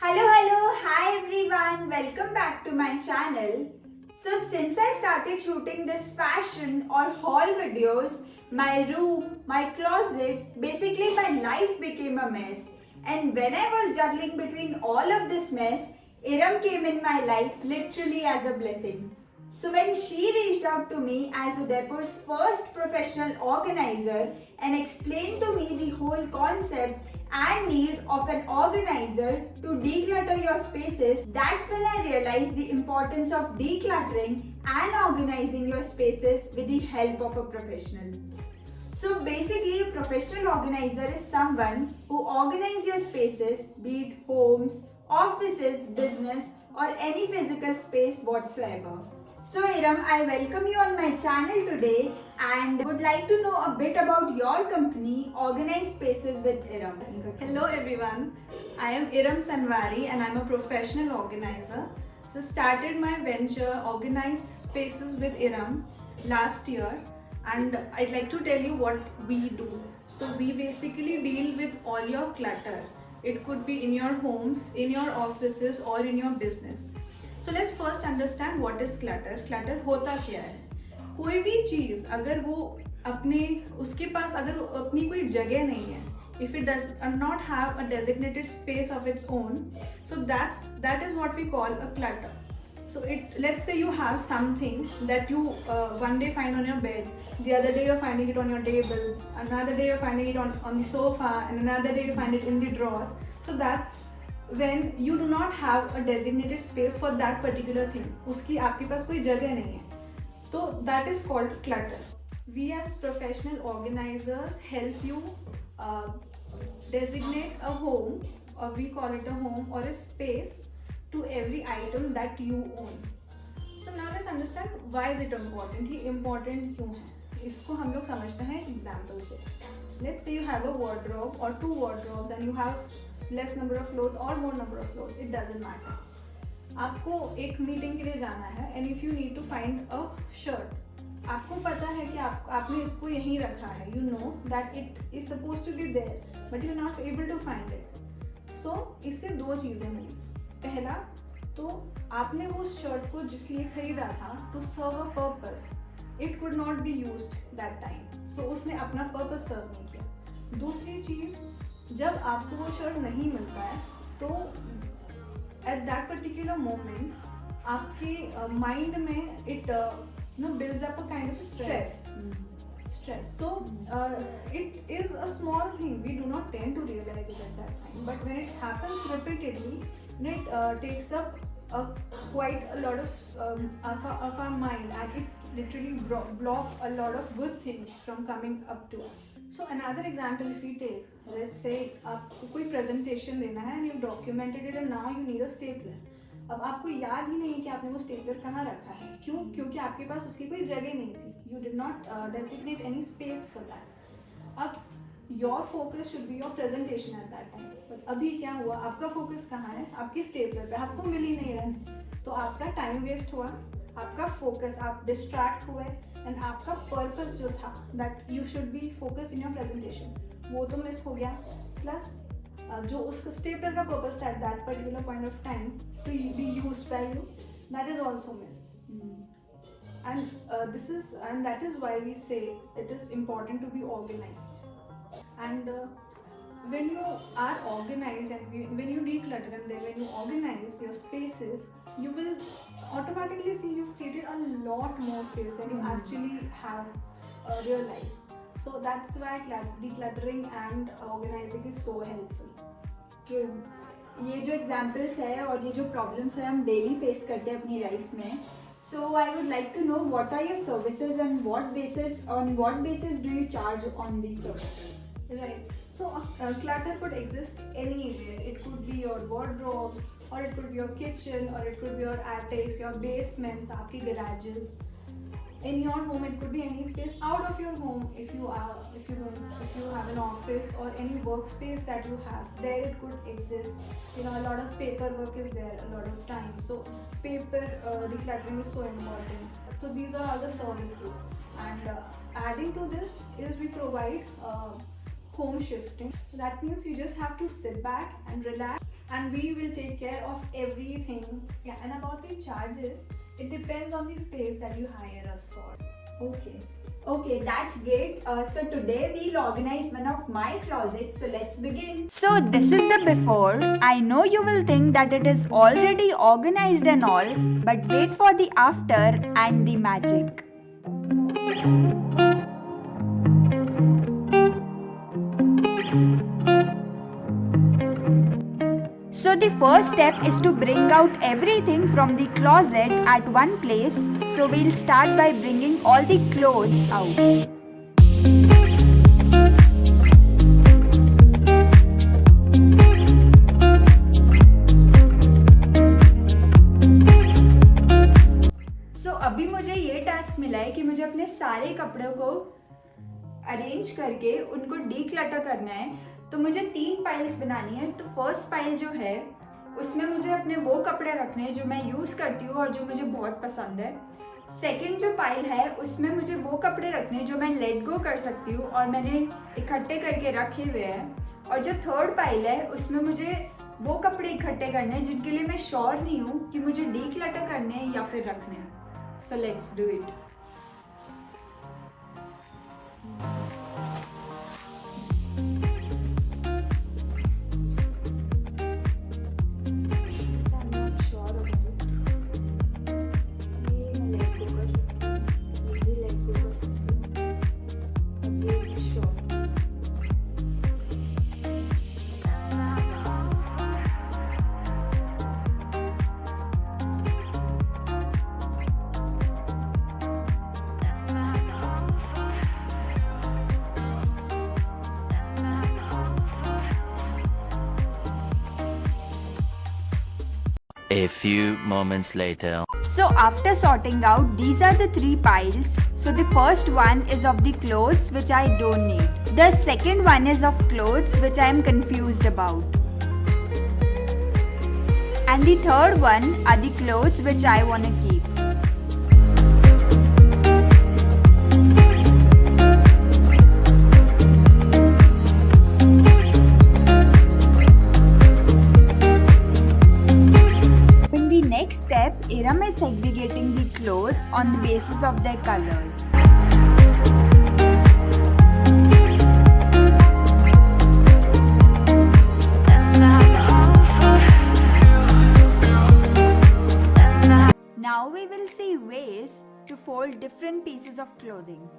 Hi everyone, welcome back to my channel. So since I started shooting this fashion or haul videos, my room, my closet, basically my life became a mess. And when I was juggling between all of this mess, Iram came in my life literally as a blessing. So when she reached out to me as Udaipur's first professional organizer and explained to me the whole concept and need of an organizer to declutter your spaces, that's when I realized the importance of decluttering and organizing your spaces with the help of a professional. So basically, a professional organizer is someone who organizes your spaces, be it homes, offices, business, or any physical space whatsoever. So Iram, I welcome you on my channel today and would like to know a bit about your company, Organized Spaces with Iram. Hello everyone, I am Iram Sanwari and I'm a professional organizer. So started my venture Organized Spaces with Iram last year, and I'd like to tell you what we do. So we basically deal with all your clutter. It could be in your homes, in your offices or in your business. So let's first understand what is clutter. Clutter होता क्या है? कोई भी चीज़ अगर वो अपने उसके पास अगर अपनी कोई जगह नहीं है, if it does not have a designated space of its own, so that is what we call a clutter. So let's say you have something that you one day find on your bed, the other day you're finding it on your table, another day you're finding it on the sofa, and another day you find it in the drawer. So that's when you do not have a designated space for that particular thing. उसकी आपके पास कोई जगह नहीं है. So that is called clutter. We as professional organizers help you designate a home, or we call it a home or a space, to every item that you own. So now let's understand why is it important. ये important क्यों है? इसको हम लोग समझते हैं example से. Let's say you have a wardrobe or two wardrobes and you have less number of clothes or more number of clothes. It doesn't matter. आपको एक मीटिंग के लिए जाना है and if you need to find a shirt, आपको पता है कि आपने इसको यहीं रखा है. You know that it is supposed to be there, but you're not able to find it. So इससे दो चीज़ें मिली. पहला तो आपने वो शर्ट को जिसलिए खरीदा था to serve a purpose. It could not be used that time. So उसने अपना purpose serve नहीं किया. दूसरी चीज़, जब आपको वो शर्ट नहीं मिलता है तो at that particular moment आपके mind में it builds up a kind of stress. So it is a small thing. We do not tend to realize it at that time. But when it happens repeatedly, it takes up quite a lot of our mind, and it literally blocks a lot of good things from coming up to us. So another example, if we take, let's say आपको कोई presentation देना है and you documented it and now you need a stapler. अब आपको याद ही नहीं है कि आपने वो स्टेपलर कहाँ रखा है. क्यों? क्योंकि आपके पास उसकी कोई जगह नहीं थी. You did not designate any space for that. अब your focus should be your presentation at that time. But अभी क्या हुआ? आपका focus कहाँ है? आपके स्टेपलर पे. आपको मिल ही नहीं रहा, तो आपका time waste हुआ, आपका focus, आप distract हुए, and आपका purpose जो था that you should be focused in your presentation, वो तो miss हो गया. Plus जो उसका स्टेपलर का पर्पस था at that particular point of time to be used by you, that is also missed. And that is why we say it is important to be organized. And when you are organized and when you declutter and then when you organize your spaces, you will automatically see you've created a lot more space than you actually have realized. So that's why decluttering and organizing is so helpful. True. ये जो examples है और ये जो problems है हम daily face करते हैं अपनी life में. So I would like to know what are your services and on what basis do you charge on these services? Right. So clutter could exist anywhere. It could be your wardrobes, or it could be your kitchen, or it could be your attics, your basements, आपके garages. In your home, it could be any space out of your home. If you have an office or any workspace that you have, there it could exist. A lot of paperwork is there a lot of times. So paper decluttering is so important. So these are all the services. And adding to this is we provide home shifting. That means you just have to sit back and relax and we will take care of everything. Yeah, and about the charges, it depends on the space that you hire us for. Okay, that's great. So today we'll organize one of my closets. So let's begin. So this is the before. I know you will think that it is already organized and all, but wait for the after and the magic. So the first step is to bring out everything from the closet at one place. So we'll start by bringing all the clothes out. So अभी मुझे ये task मिला है कि मुझे अपने सारे कपड़ों को अरेंज करके उनको डीक्लटर करना है। तो मुझे 3 पाइल्स बनानी है। तो फर्स्ट पाइल जो है उसमें मुझे अपने वो कपड़े रखने हैं जो मैं यूज़ करती हूँ और जो मुझे बहुत पसंद है। सेकंड जो पाइल है उसमें मुझे वो कपड़े रखने हैं जो मैं लेट गो कर सकती हूँ और मैंने इकट्ठे करके रखे हुए हैं। और जो थर्ड पाइल है उसमें मुझे वो कपड़े इकट्ठे करने हैं जिनके लिए मैं श्योर नहीं हूँ कि मुझे डीक्लटर करने हैं या फिर रखने हैं। So let's do it. A few moments later. So after sorting out, these are the 3 piles. So the first one is of the clothes which I don't need. The second one is of clothes which I am confused about. And the third one are the clothes which I want to keep. Next step, Iram is segregating the clothes on the basis of their colors. Now we will see ways to fold different pieces of clothing.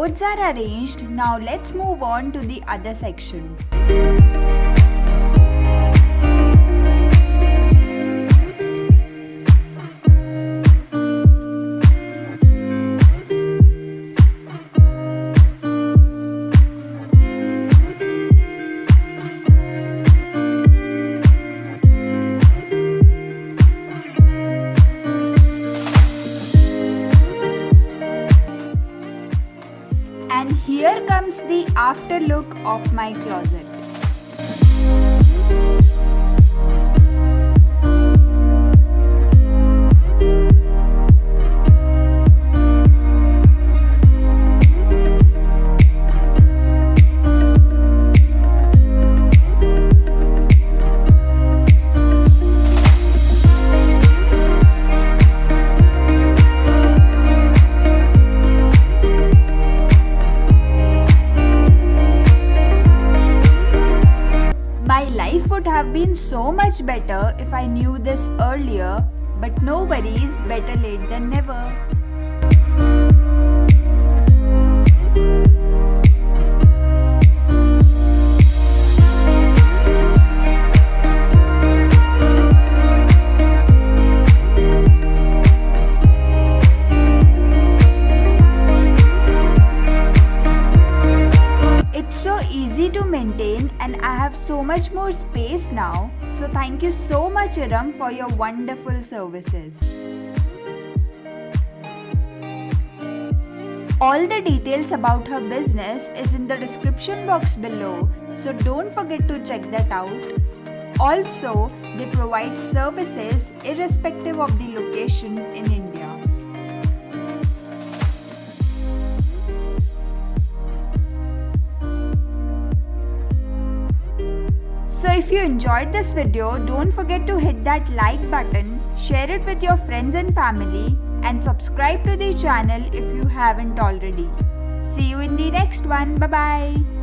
clothes are arranged, now let's move on to the other section. And here comes the after look of my closet. My life would have been so much better if I knew this earlier, but no worries, better late than never. It's so easy to maintain and I have so much more space now. So thank you so much Iram for your wonderful services. All the details about her business is in the description box below, so don't forget to check that out. Also, they provide services irrespective of the location in India. So if you enjoyed this video, don't forget to hit that like button, share it with your friends and family, and subscribe to the channel if you haven't already. See you in the next one. Bye bye.